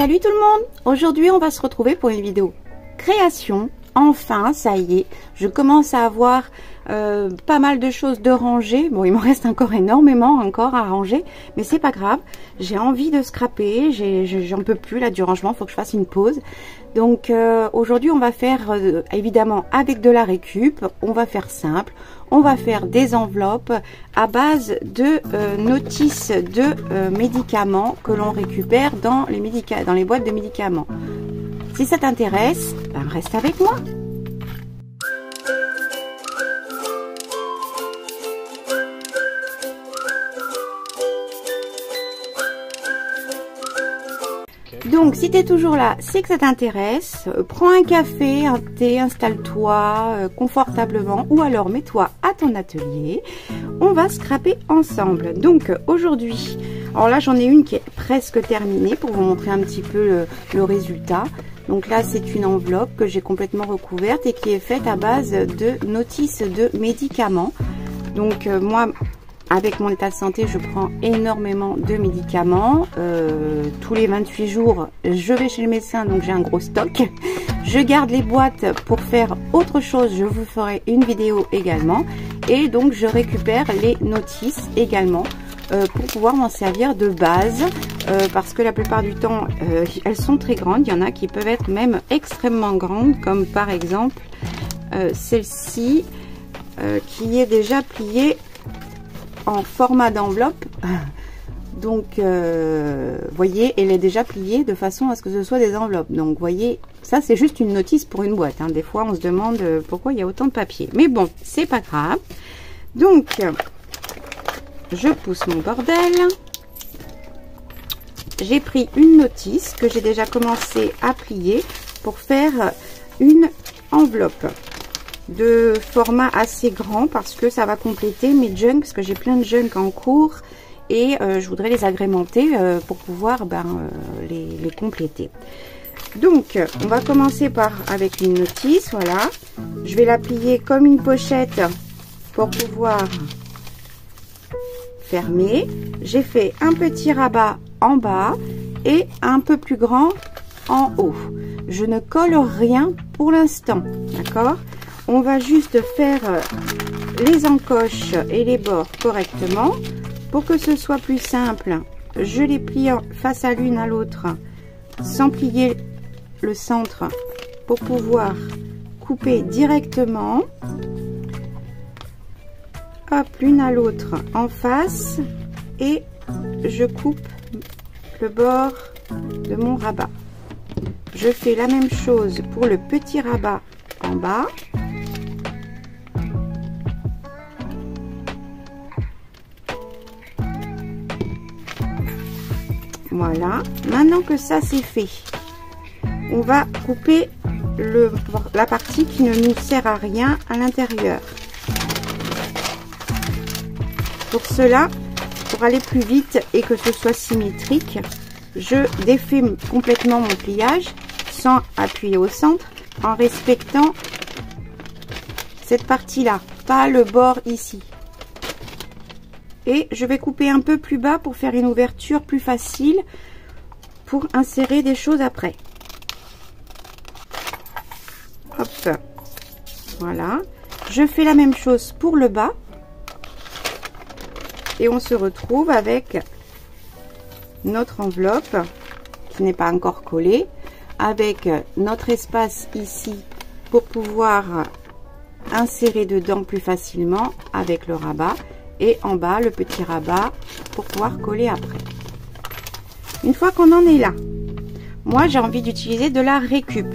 Salut tout le monde! Aujourd'hui on va se retrouver pour une vidéo création. Enfin, ça y est, je commence à avoir pas mal de choses de ranger. Bon, il me reste encore énormément à ranger, mais c'est pas grave. J'ai envie de scraper, j'en peux plus là du rangement, faut que je fasse une pause. Donc aujourd'hui on va faire évidemment avec de la récup, on va faire simple, on va faire des enveloppes à base de notices de médicaments que l'on récupère dans les boîtes de médicaments. Si ça t'intéresse, ben reste avec moi. Donc si tu es toujours là, c'est que ça t'intéresse. Prends un café, un thé, installe-toi confortablement ou alors mets-toi à ton atelier. On va scraper ensemble. Donc aujourd'hui, alors là j'en ai une qui est presque terminée pour vous montrer un petit peu le résultat. Donc là c'est une enveloppe que j'ai complètement recouverte et qui est faite à base de notices de médicaments. Donc moi, avec mon état de santé, je prends énormément de médicaments. Tous les 28 jours, je vais chez le médecin, donc j'ai un gros stock. Je garde les boîtes pour faire autre chose. Je vous ferai une vidéo également. Et donc, je récupère les notices également pour pouvoir m'en servir de base. Parce que la plupart du temps, elles sont très grandes. Il y en a qui peuvent être même extrêmement grandes, comme par exemple celle-ci qui est déjà pliée en format d'enveloppe. Donc voyez, elle est déjà pliée de façon à ce que ce soit des enveloppes. Donc voyez, ça c'est juste une notice pour une boîte, hein. Des fois on se demande pourquoi il y a autant de papier, mais bon, c'est pas grave. Donc je pousse mon bordel. J'ai pris une notice que j'ai déjà commencé à plier pour faire une enveloppe de format assez grand parce que ça va compléter mes junk, parce que j'ai plein de junk en cours et je voudrais les agrémenter pour pouvoir les compléter. Donc on va commencer avec une notice. Voilà, je vais la plier comme une pochette pour pouvoir fermer. J'ai fait un petit rabat en bas et un peu plus grand en haut. Je ne colle rien pour l'instant, d'accord? On va juste faire les encoches et les bords correctement. Pour que ce soit plus simple, je les plie face à l'une à l'autre sans plier le centre pour pouvoir couper directement. Hop, l'une à l'autre en face et je coupe le bord de mon rabat. Je fais la même chose pour le petit rabat en bas. Voilà, maintenant que ça c'est fait, on va couper la partie qui ne nous sert à rien à l'intérieur. Pour cela, pour aller plus vite et que ce soit symétrique, je défais complètement mon pliage sans appuyer au centre, en respectant cette partie-là, pas le bord ici. Et je vais couper un peu plus bas pour faire une ouverture plus facile pour insérer des choses après. Hop, voilà. Je fais la même chose pour le bas. Et on se retrouve avec notre enveloppe qui n'est pas encore collée, avec notre espace ici pour pouvoir insérer dedans plus facilement avec le rabat. Et en bas le petit rabat pour pouvoir coller après. Une fois qu'on en est là, moi j'ai envie d'utiliser de la récup.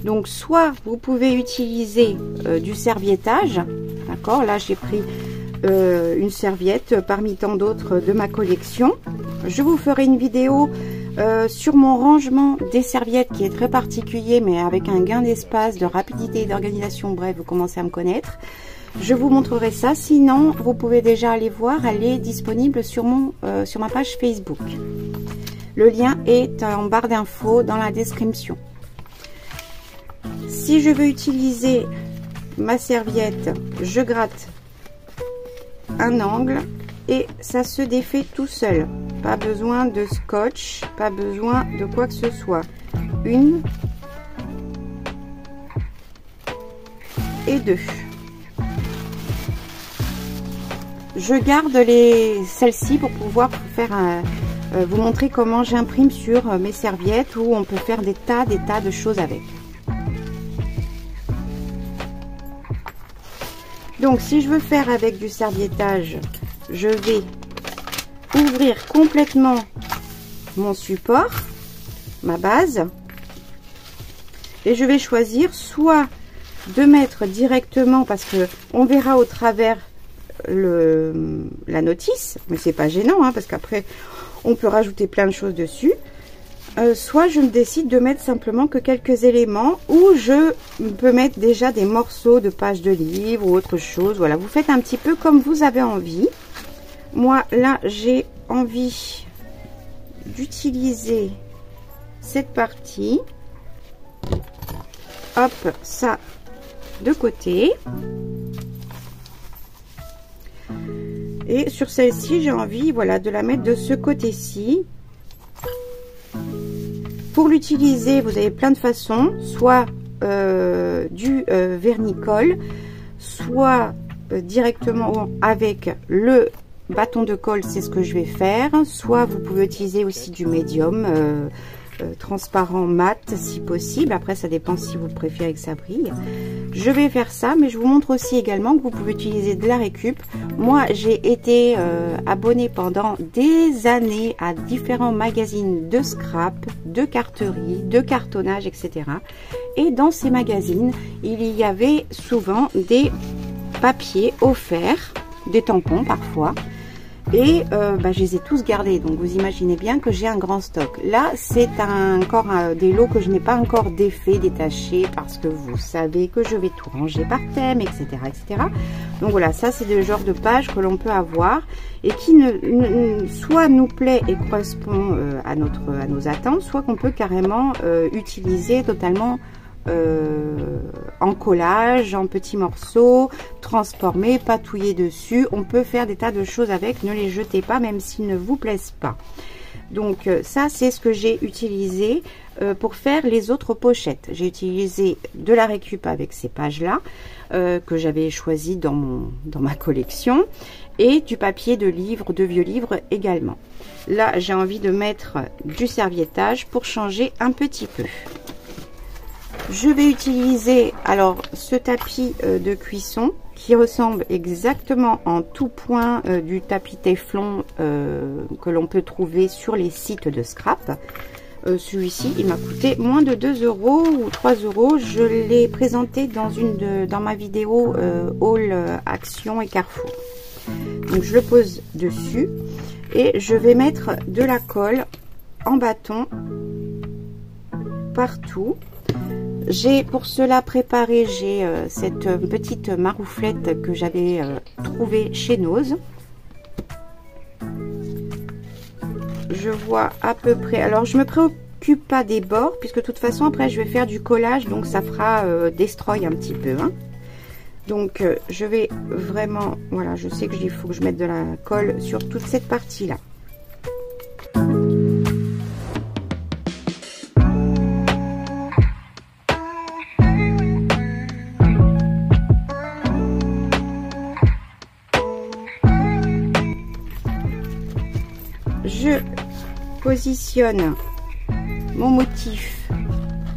Donc soit vous pouvez utiliser du serviettage, d'accord, là j'ai pris une serviette parmi tant d'autres de ma collection. Je vous ferai une vidéo sur mon rangement des serviettes qui est très particulier, mais avec un gain d'espace, de rapidité et d'organisation. Bref, vous commencez à me connaître. Je vous montrerai ça. Sinon, vous pouvez déjà aller voir. Elle est disponible sur ma page Facebook. Le lien est en barre d'infos dans la description. Si je veux utiliser ma serviette, je gratte un angle et ça se défait tout seul. pas besoin de scotch, pas besoin de quoi que ce soit. 1 et 2. Je garde celles-ci pour pouvoir faire vous montrer comment j'imprime sur mes serviettes, où on peut faire des tas de choses avec. Donc si je veux faire avec du serviettage, je vais ouvrir complètement mon support, ma base, et je vais choisir soit de mettre directement, parce que on verra au travers la notice, mais c'est pas gênant hein, parce qu'après on peut rajouter plein de choses dessus, soit je me décide de mettre simplement que quelques éléments, ou je peux mettre déjà des morceaux de pages de livres ou autre chose. Voilà, vous faites un petit peu comme vous avez envie. Moi là j'ai envie d'utiliser cette partie, hop, ça de côté, et sur celle-ci j'ai envie, voilà, de la mettre de ce côté-ci. Pour l'utiliser, vous avez plein de façons, soit du vernis-colle, soit directement avec le bâton de colle, c'est ce que je vais faire, soit vous pouvez utiliser aussi du médium transparent mat si possible. Après ça dépend si vous préférez que ça brille. Je vais faire ça, mais je vous montre aussi également que vous pouvez utiliser de la récup. Moi j'ai été abonnée pendant des années à différents magazines de scrap, de carterie, de cartonnage, etc. Et dans ces magazines il y avait souvent des papiers offerts, des tampons parfois, et je les ai tous gardés. Donc vous imaginez bien que j'ai un grand stock. Là c'est encore des lots que je n'ai pas encore défait, détaché, parce que vous savez que je vais tout ranger par thème, etc., etc. Donc voilà, ça c'est le genre de page que l'on peut avoir et qui soit nous plaît et correspond à nos attentes, soit qu'on peut carrément utiliser totalement en collage, en petits morceaux, transformer, patouiller dessus. On peut faire des tas de choses avec, ne les jetez pas même s'ils ne vous plaisent pas. Donc ça c'est ce que j'ai utilisé pour faire les autres pochettes. J'ai utilisé de la récup avec ces pages là que j'avais choisi dans ma collection, et du papier de livre, de vieux livres également. Là j'ai envie de mettre du serviettage pour changer un petit peu. Je vais utiliser alors ce tapis de cuisson qui ressemble exactement en tout point du tapis téflon que l'on peut trouver sur les sites de scrap. Celui-ci il m'a coûté moins de 2 € ou 3 €. Je l'ai présenté dans ma vidéo haul Action et Carrefour. Donc je le pose dessus et je vais mettre de la colle en bâton partout. J'ai pour cela préparé, cette petite marouflette que j'avais trouvée chez Nose. Je vois à peu près, alors je me préoccupe pas des bords puisque de toute façon après je vais faire du collage, donc ça fera destroy un petit peu hein. Donc je vais vraiment, voilà, je sais qu'il faut que je mette de la colle sur toute cette partie là. Je positionne mon motif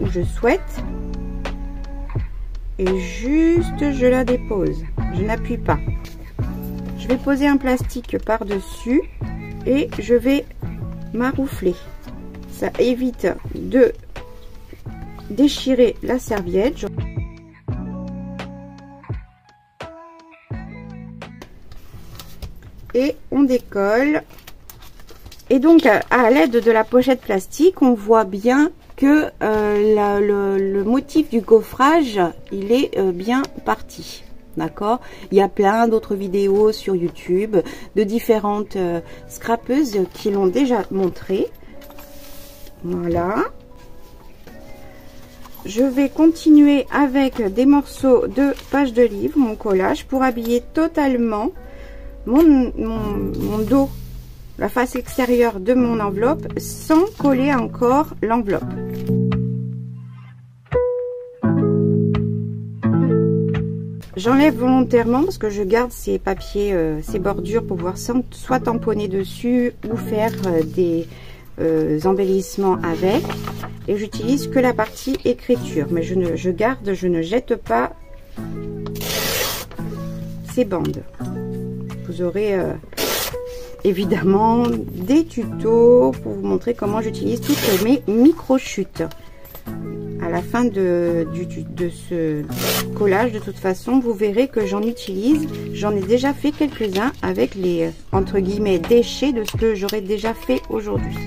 où je souhaite et juste je la dépose, je n'appuie pas. Je vais poser un plastique par dessus et je vais maroufler. Ça évite de déchirer la serviette. Et on décolle. Et donc à l'aide de la pochette plastique, on voit bien que le motif du gaufrage, il est bien parti. D'accord? Il y a plein d'autres vidéos sur YouTube de différentes scrapeuses qui l'ont déjà montré. Voilà. Je vais continuer avec des morceaux de pages de livre, mon collage, pour habiller totalement mon dos la face extérieure de mon enveloppe sans coller encore l'enveloppe. J'enlève volontairement parce que je garde ces papiers, ces bordures pour pouvoir soit tamponner dessus ou faire des embellissements avec. Et j'utilise que la partie écriture, mais je ne jette pas ces bandes. Vous aurez évidemment des tutos pour vous montrer comment j'utilise toutes mes micro-chutes. À la fin de ce collage, de toute façon, vous verrez que j'en utilise. J'en ai déjà fait quelques-uns avec les, entre guillemets, déchets de ce que j'aurais déjà fait aujourd'hui.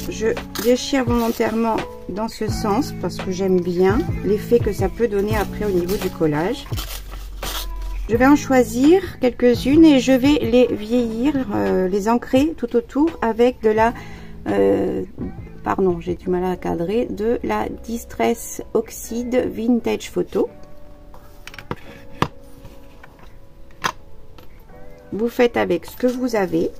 Je déchire volontairement dans ce sens parce que j'aime bien l'effet que ça peut donner après au niveau du collage. Je vais en choisir quelques-unes et je vais les vieillir, les ancrer tout autour avec de la, pardon, j'ai du mal à cadrer, de la Distress Oxide Vintage Photo. Vous faites avec ce que vous avez.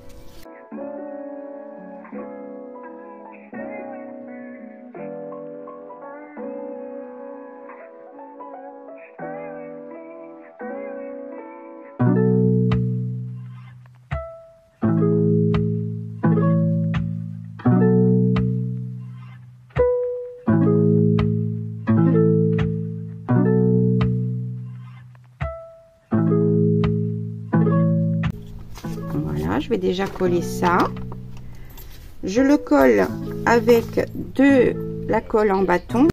Je vais déjà coller ça. Je le colle avec de la colle en bâton.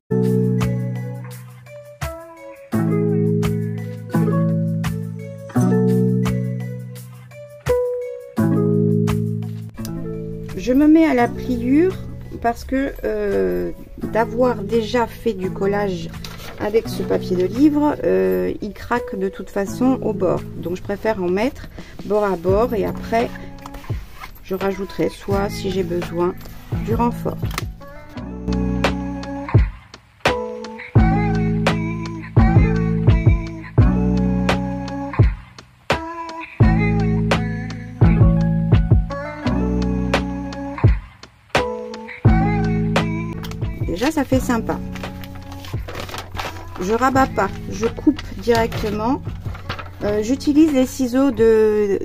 Je me mets à la pliure parce que d'avoir déjà fait du collage avec ce papier de livre, il craque de toute façon au bord. Donc je préfère en mettre bord à bord et après je rajouterai soit si j'ai besoin du renfort. Déjà ça fait sympa. Je rabats pas, je coupe directement. J'utilise les ciseaux de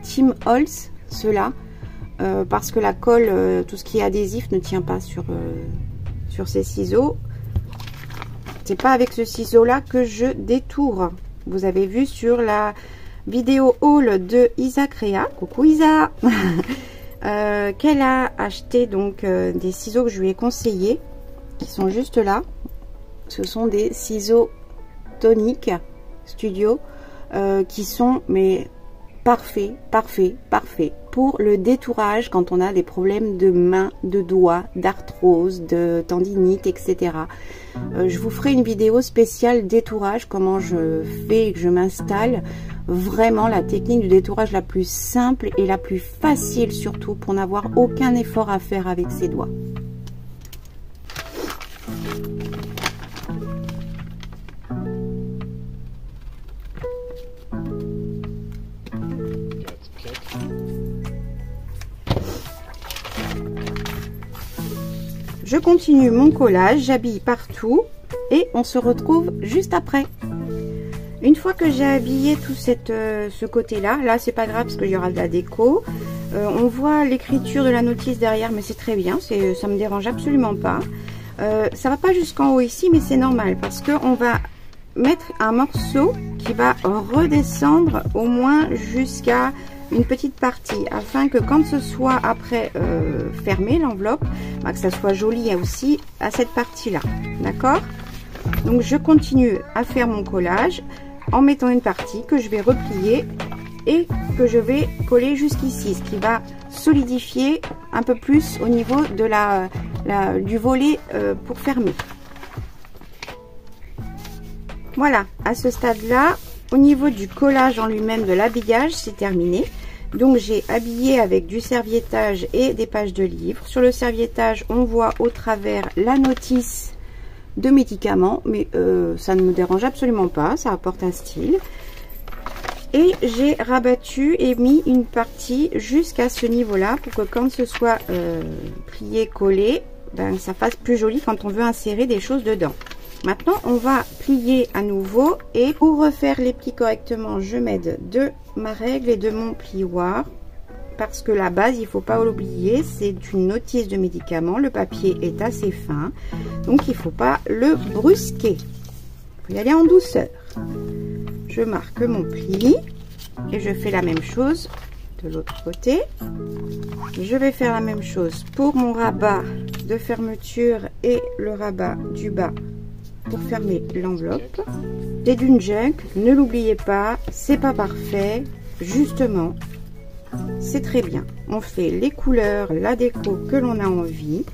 Tim Holtz, ceux-là, parce que la colle, tout ce qui est adhésif ne tient pas sur ces ciseaux. C'est pas avec ce ciseau-là que je détourne. Vous avez vu sur la vidéo haul de Isa Créa, coucou Isa, qu'elle a acheté donc des ciseaux que je lui ai conseillés, qui sont juste là. Ce sont des ciseaux Tonic Studio qui sont mais parfaits pour le détourage quand on a des problèmes de mains, de doigts, d'arthrose, de tendinite, etc. Je vous ferai une vidéo spéciale détourage, comment je fais et que je m'installe. Vraiment la technique du détourage la plus simple et la plus facile surtout pour n'avoir aucun effort à faire avec ses doigts. Je continue mon collage, j'habille partout et on se retrouve juste après. Une fois que j'ai habillé tout ce côté-là, là c'est pas grave parce qu'il y aura de la déco. On voit l'écriture de la notice derrière, mais c'est très bien, ça me dérange absolument pas. Ça va pas jusqu'en haut ici, mais c'est normal parce qu'on va mettre un morceau qui va redescendre au moins jusqu'à une petite partie, afin que quand ce soit après fermé l'enveloppe, que ça soit joli aussi à cette partie là, d'accord? Donc je continue à faire mon collage en mettant une partie que je vais replier et que je vais coller jusqu'ici, ce qui va solidifier un peu plus au niveau de du volet pour fermer. Voilà, à ce stade là, au niveau du collage en lui-même, de l'habillage, c'est terminé. Donc j'ai habillé avec du serviettage et des pages de livres. Sur le serviettage, on voit au travers la notice de médicaments, mais ça ne me dérange absolument pas, ça apporte un style. Et j'ai rabattu et mis une partie jusqu'à ce niveau-là pour que quand ce soit plié, collé, ben, ça fasse plus joli quand on veut insérer des choses dedans. Maintenant, on va plier à nouveau et pour refaire les plis correctement, je m'aide de ma règle et de mon plioir parce que la base, il ne faut pas l'oublier, c'est une notice de médicament. Le papier est assez fin, donc il ne faut pas le brusquer. Il faut y aller en douceur. Je marque mon pli et je fais la même chose de l'autre côté. Je vais faire la même chose pour mon rabat de fermeture et le rabat du bas pour fermer l'enveloppe. C'est d'une junk, ne l'oubliez pas, c'est pas parfait, justement, c'est très bien. On fait les couleurs, la déco que l'on a envie,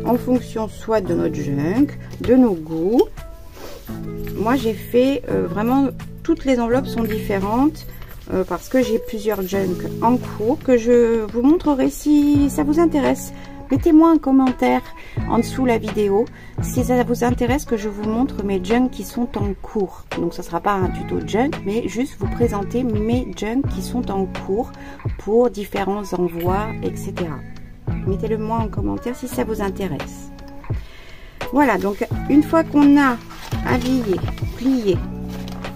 en fonction soit de notre junk, de nos goûts. Moi j'ai fait vraiment, toutes les enveloppes sont différentes parce que j'ai plusieurs junk en cours que je vous montrerai si ça vous intéresse. Mettez-moi un commentaire en dessous la vidéo si ça vous intéresse que je vous montre mes junk qui sont en cours. Donc ça ne sera pas un tuto junk, mais juste vous présenter mes junk qui sont en cours pour différents envois, etc. Mettez-le moi en commentaire si ça vous intéresse. Voilà, donc une fois qu'on a habillé, plié,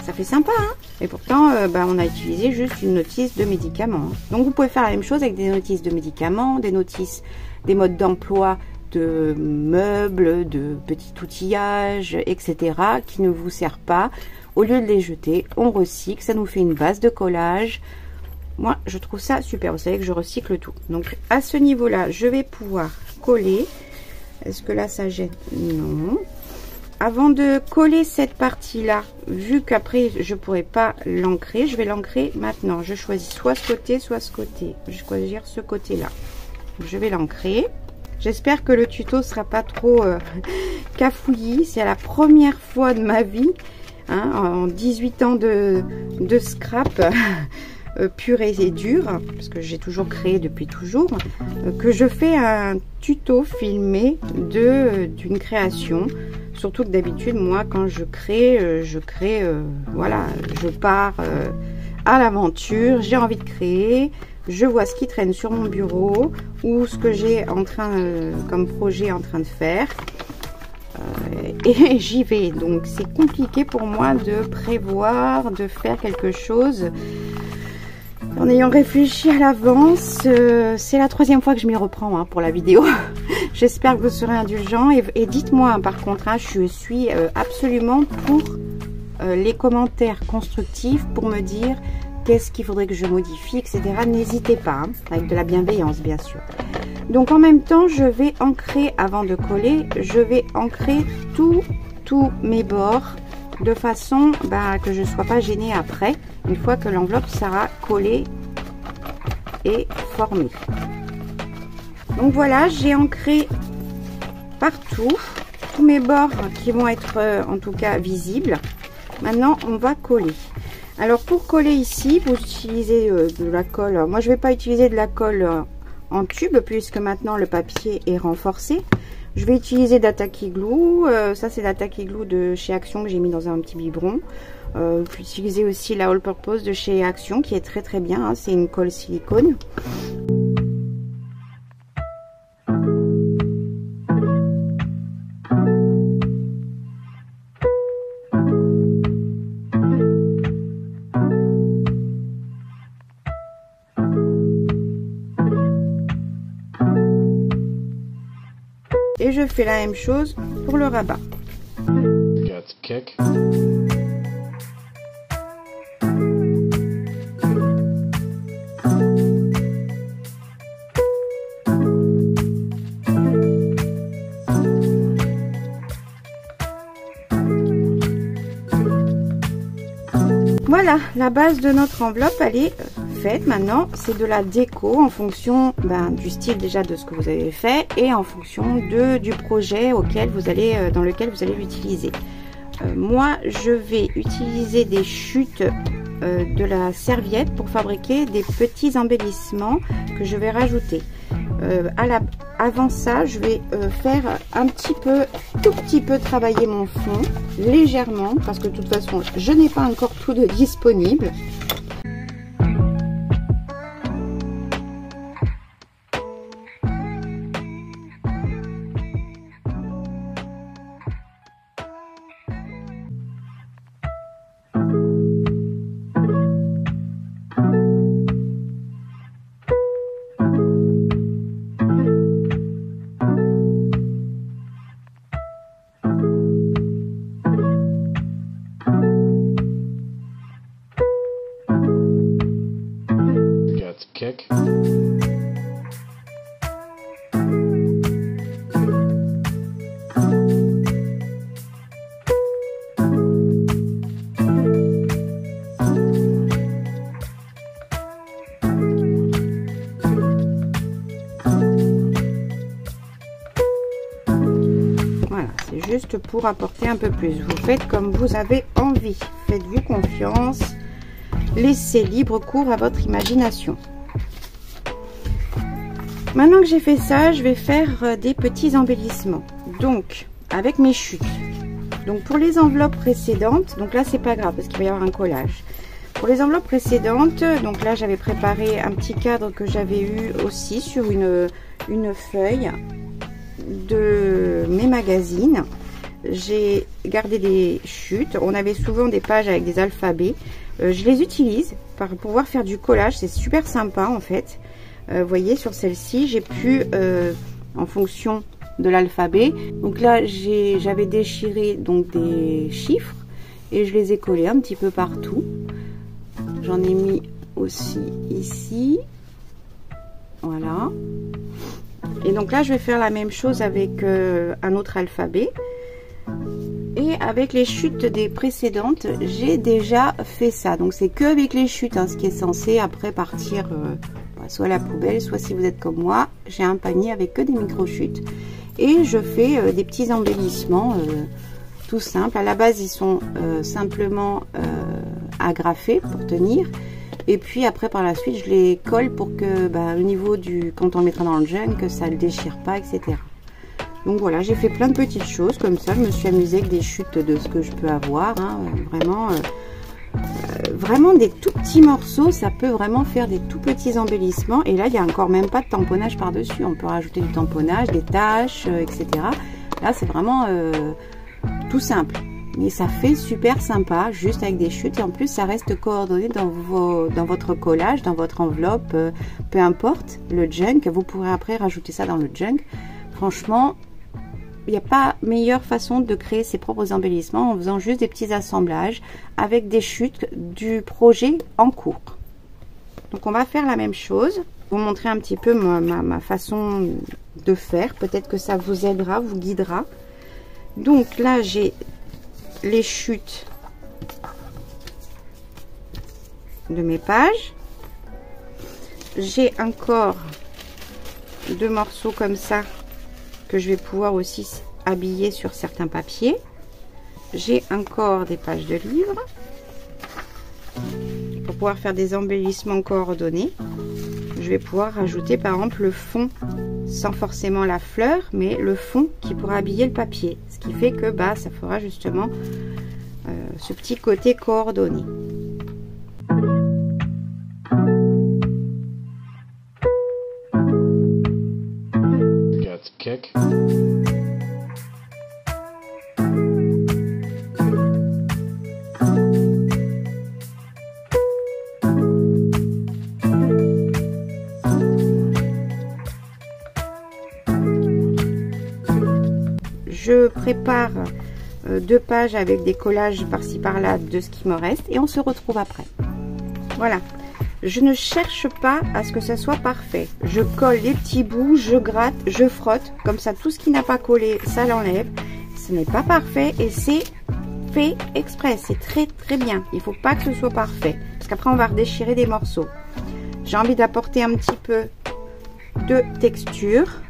ça fait sympa, hein? Et pourtant, on a utilisé juste une notice de médicaments. Donc vous pouvez faire la même chose avec des notices de médicaments, des notices, des modes d'emploi de meubles, de petits outillages, etc. qui ne vous servent pas. Au lieu de les jeter, on recycle, ça nous fait une base de collage. Moi, je trouve ça super. Vous savez que je recycle tout. Donc à ce niveau-là, je vais pouvoir coller. Est-ce que là, ça gêne? Non. Avant de coller cette partie-là, vu qu'après, je ne pourrai pas l'ancrer, je vais l'ancrer maintenant. Je choisis soit ce côté, soit ce côté. Je vais choisir ce côté-là. Je vais l'ancrer. J'espère que le tuto ne sera pas trop cafouillis. C'est la première fois de ma vie, hein, en 18 ans de scrap pur et dur, parce que j'ai toujours créé depuis toujours, que je fais un tuto filmé d'une création. Surtout que d'habitude, moi, quand je crée, voilà, je pars à l'aventure, j'ai envie de créer, je vois ce qui traîne sur mon bureau ou ce que j'ai comme projet en train de faire et j'y vais. Donc, c'est compliqué pour moi de prévoir, de faire quelque chose en ayant réfléchi à l'avance. C'est la 3e fois que je m'y reprends, hein, pour la vidéo. J'espère que vous serez indulgents et dites-moi, hein, par contre, hein, je suis absolument pour les commentaires constructifs pour me dire qu'est-ce qu'il faudrait que je modifie, etc. N'hésitez pas, hein, avec de la bienveillance, bien sûr. Donc en même temps, je vais ancrer, avant de coller, je vais ancrer tous mes bords de façon que je ne sois pas gênée après, une fois que l'enveloppe sera collée et formée. Donc voilà, j'ai ancré partout tous mes bords qui vont être en tout cas visibles. Maintenant, on va coller. Alors pour coller ici, vous utilisez de la colle. Moi, je ne vais pas utiliser de la colle en tube puisque maintenant le papier est renforcé. Je vais utiliser d'Attaque Glue. Ça, c'est d'Attaque Glue de chez Action que j'ai mis dans un petit biberon. Vous pouvez utiliser aussi la All Purpose de chez Action qui est très très bien, hein. C'est une colle silicone. Et je fais la même chose pour le rabat. Voilà, la base de notre enveloppe, elle est faite. Maintenant, c'est de la déco en fonction du style déjà de ce que vous avez fait et en fonction du projet dans lequel vous allez l'utiliser. Moi, je vais utiliser des chutes de la serviette pour fabriquer des petits embellissements que je vais rajouter. Avant ça, je vais faire tout petit peu travailler mon fond légèrement, parce que de toute façon je n'ai pas encore tout de disponible. Kick. Voilà, c'est juste pour apporter un peu plus. Vous faites comme vous avez envie. Faites-vous confiance. Laissez libre cours à votre imagination. Maintenant que j'ai fait ça, je vais faire des petits embellissements. Donc, avec mes chutes. Donc, pour les enveloppes précédentes, donc là, c'est pas grave parce qu'il va y avoir un collage. Pour les enveloppes précédentes, donc là, j'avais préparé un petit cadre que j'avais eu aussi sur une feuille de mes magazines. J'ai gardé des chutes. On avait souvent des pages avec des alphabets. Je les utilise pour pouvoir faire du collage. C'est super sympa en fait. Vous voyez, sur celle-ci, j'ai pu, en fonction de l'alphabet, donc là, j'avais déchiré donc des chiffres et je les ai collés un petit peu partout. J'en ai mis aussi ici. Voilà. Et donc là, je vais faire la même chose avec un autre alphabet. Et avec les chutes des précédentes, j'ai déjà fait ça. Donc c'est que avec les chutes, hein, ce qui est censé après partir soit à la poubelle, soit si vous êtes comme moi, j'ai un panier avec que des micro-chutes. Et je fais des petits embellissements tout simples. À la base, ils sont simplement agrafés pour tenir. Et puis après, par la suite, je les colle pour que au niveau du, quand on le mettra dans le junk, que ça ne le déchire pas, etc. Donc voilà, j'ai fait plein de petites choses comme ça. Je me suis amusée avec des chutes de ce que je peux avoir. Hein, vraiment des tout petits morceaux, ça peut vraiment faire des tout petits embellissements. Et là, il n'y a encore même pas de tamponnage par-dessus. On peut rajouter du tamponnage, des taches, etc. Là, c'est vraiment tout simple. Mais ça fait super sympa, juste avec des chutes. Et en plus, ça reste coordonné dans votre collage, dans votre enveloppe. Peu importe, le junk. Vous pourrez après rajouter ça dans le junk. Franchement, il n'y a pas meilleure façon de créer ses propres embellissements en faisant juste des petits assemblages avec des chutes du projet en cours. Donc on va faire la même chose. Vous montrer un petit peu ma façon de faire. Peut-être que ça vous aidera, vous guidera. Donc là j'ai les chutes de mes pages. J'ai encore deux morceaux comme ça que je vais pouvoir aussi habiller sur certains papiers. J'ai encore des pages de livres pour pouvoir faire des embellissements coordonnés. Je vais pouvoir rajouter par exemple le fond sans forcément la fleur, mais le fond qui pourra habiller le papier, ce qui fait que ça fera justement ce petit côté coordonné. Kick. Je prépare deux pages avec des collages par-ci par-là de ce qui me reste et on se retrouve après. Voilà. Je ne cherche pas à ce que ça soit parfait. Je colle les petits bouts, je gratte, je frotte. Comme ça, tout ce qui n'a pas collé, ça l'enlève. Ce n'est pas parfait et c'est fait exprès. C'est très très bien. Il ne faut pas que ce soit parfait. Parce qu'après, on va redéchirer des morceaux. J'ai envie d'apporter un petit peu de texture.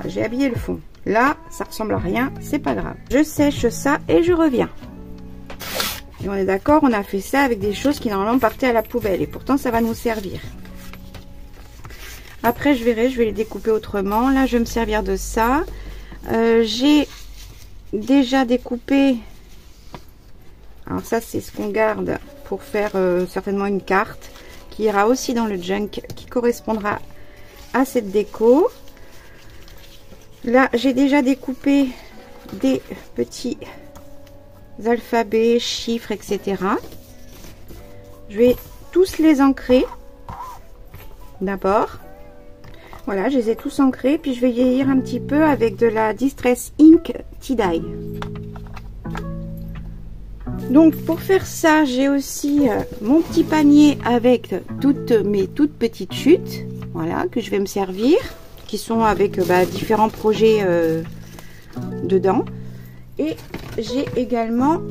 J'ai habillé le fond. Là, ça ressemble à rien. C'est pas grave. Je sèche ça et je reviens. Et on est d'accord, on a fait ça avec des choses qui normalement partaient à la poubelle. Et pourtant, ça va nous servir. Après, je verrai, je vais les découper autrement. Là, je vais me servir de ça. J'ai déjà découpé. Alors ça, c'est ce qu'on garde pour faire certainement une carte qui ira aussi dans le junk, qui correspondra à cette déco. Là, j'ai déjà découpé des petits alphabets, chiffres, etc. Je vais tous les ancrer d'abord. Voilà, je les ai tous ancrés, puis je vais vieillir un petit peu avec de la Distress Ink Tie-Dye. Donc pour faire ça, j'ai aussi mon petit panier avec toutes mes toutes petites chutes, voilà, que je vais me servir, qui sont avec différents projets dedans. Et j'ai également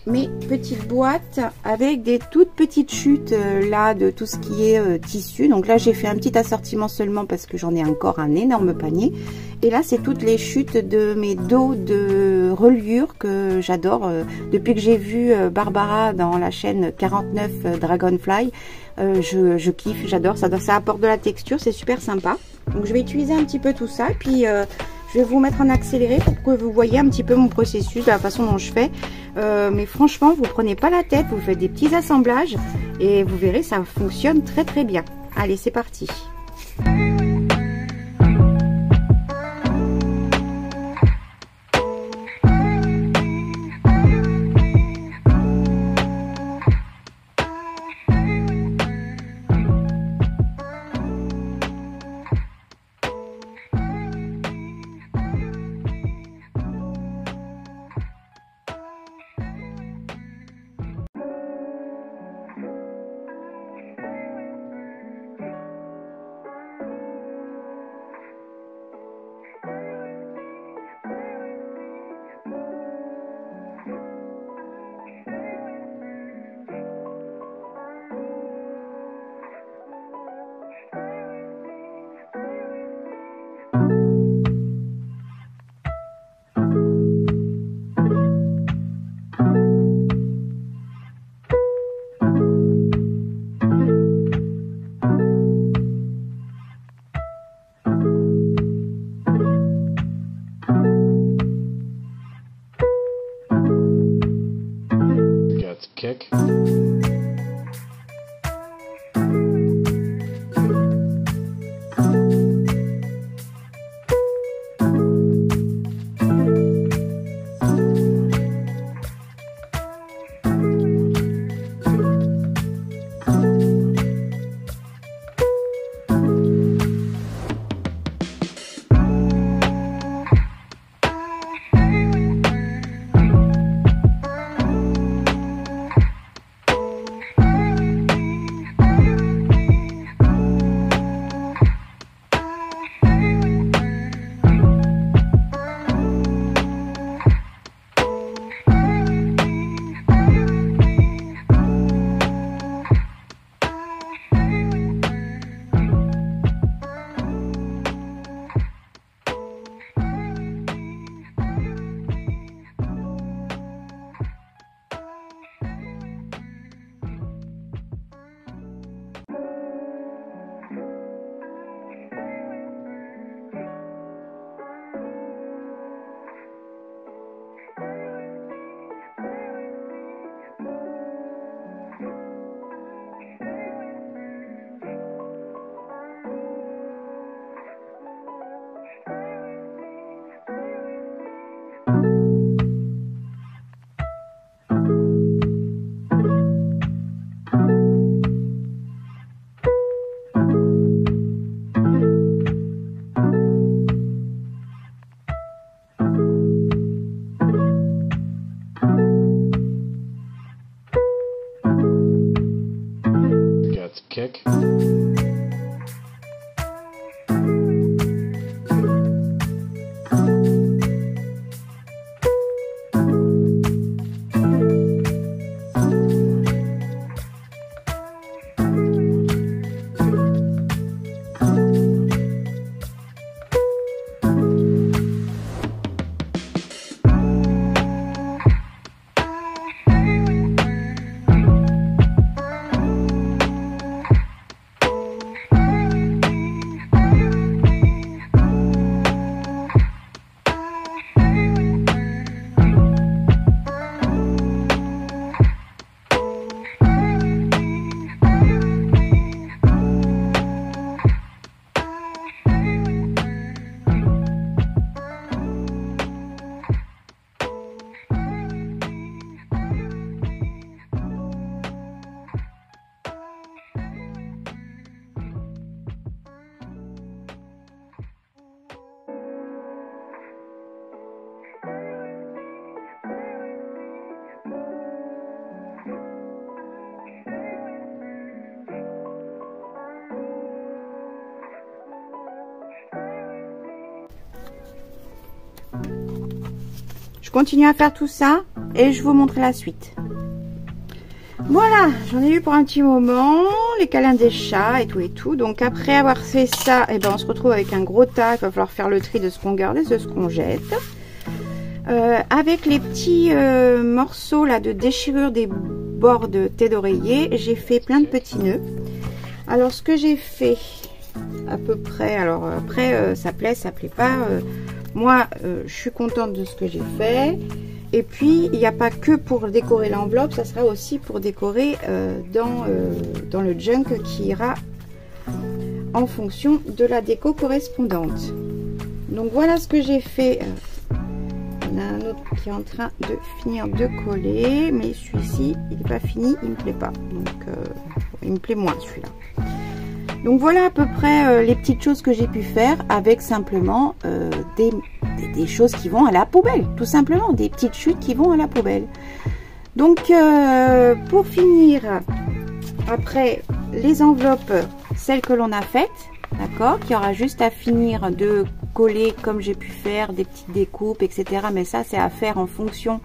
mes petites boîtes avec des toutes petites chutes là de tout ce qui est tissu. Donc là j'ai fait un petit assortiment seulement parce que j'en ai encore un énorme panier. Et là c'est toutes les chutes de mes dos de reliure que j'adore. Depuis que j'ai vu Barbara dans la chaîne 49 Dragonfly, je kiffe, j'adore, ça apporte de la texture, c'est super sympa. Donc je vais utiliser un petit peu tout ça, puis je vais vous mettre en accéléré pour que vous voyez un petit peu mon processus, de la façon dont je fais. Mais franchement, vous prenez pas la tête, vous faites des petits assemblages et vous verrez, ça fonctionne très très bien. Allez, c'est parti. Kick. continue à faire tout ça et je vous montre la suite. Voilà, j'en ai eu pour un petit moment, les câlins des chats et tout. Donc après avoir fait ça, et ben on se retrouve avec un gros tas. Il va falloir faire le tri de ce qu'on garde et de ce qu'on jette. Avec les petits morceaux là de déchirure des bords de thé d'oreiller, j'ai fait plein de petits nœuds. Alors ce que j'ai fait à peu près, alors après ça plaît, ça plaît pas. Moi je suis contente de ce que j'ai fait. Et puis, il n'y a pas que pour décorer l'enveloppe, ça sera aussi pour décorer dans le junk qui ira en fonction de la déco correspondante. Donc, voilà ce que j'ai fait. Il y en a un autre qui est en train de finir de coller, mais celui-ci, il n'est pas fini, il ne me plaît pas. Donc, il me plaît moins celui-là. Donc voilà à peu près les petites choses que j'ai pu faire avec simplement des choses qui vont à la poubelle, tout simplement, des petites chutes qui vont à la poubelle. Donc pour finir, après les enveloppes, celles que l'on a faites, d'accord, qu'il y aura juste à finir de coller comme j'ai pu faire, des petites découpes, etc. Mais ça c'est à faire en fonction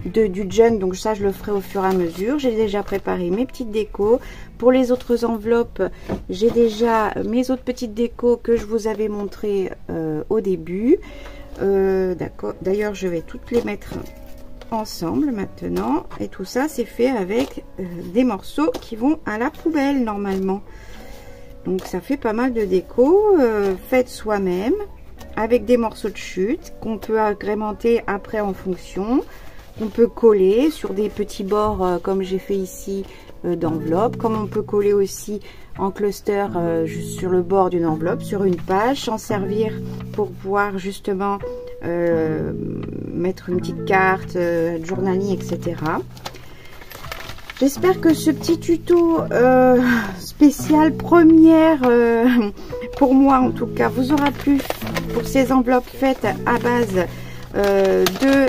du junk, donc ça je le ferai au fur et à mesure. J'ai déjà préparé mes petites décos. Pour les autres enveloppes, j'ai déjà mes autres petites décos que je vous avais montré au début. D'accord. D'ailleurs, je vais toutes les mettre ensemble maintenant. Et tout ça, c'est fait avec des morceaux qui vont à la poubelle normalement. Donc ça fait pas mal de déco faites soi-même avec des morceaux de chute qu'on peut agrémenter après en fonction. On peut coller sur des petits bords comme j'ai fait ici d'enveloppe, comme on peut coller aussi en cluster juste sur le bord d'une enveloppe, sur une page, s'en servir pour pouvoir justement mettre une petite carte, journaling, etc. J'espère que ce petit tuto spécial première, pour moi en tout cas, vous aura plu pour ces enveloppes faites à base de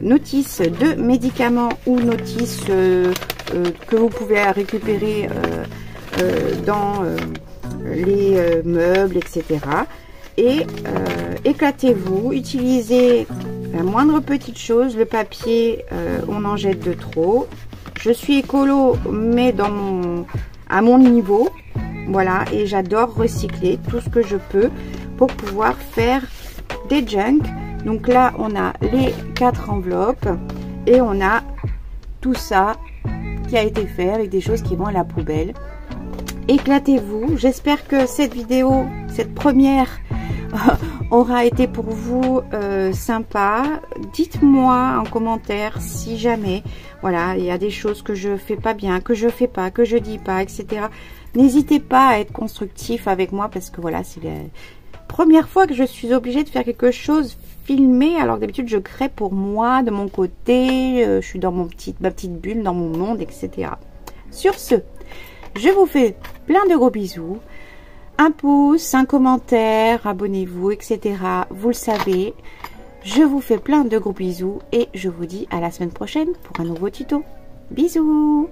notices de médicaments ou notices que vous pouvez récupérer dans les meubles, etc. Et éclatez-vous, utilisez la moindre petite chose. Le papier, on en jette de trop. Je suis écolo, mais à mon niveau, voilà, et j'adore recycler tout ce que je peux pour pouvoir faire des junk. Donc là, on a les 4 enveloppes et on a tout ça qui a été fait avec des choses qui vont à la poubelle. Éclatez-vous. J'espère que cette vidéo, cette première, aura été pour vous sympa. Dites-moi en commentaire si jamais, voilà, il y a des choses que je fais pas bien, que je fais pas, que je dis pas, etc. N'hésitez pas à être constructif avec moi parce que voilà, c'est la première fois que je suis obligée de faire quelque chose filmé, alors d'habitude je crée pour moi, de mon côté, je suis dans ma petite bulle, dans mon monde, etc. Sur ce, je vous fais plein de gros bisous, un pouce, un commentaire, abonnez-vous, etc. Vous le savez, je vous fais plein de gros bisous et je vous dis à la semaine prochaine pour un nouveau tuto. Bisous!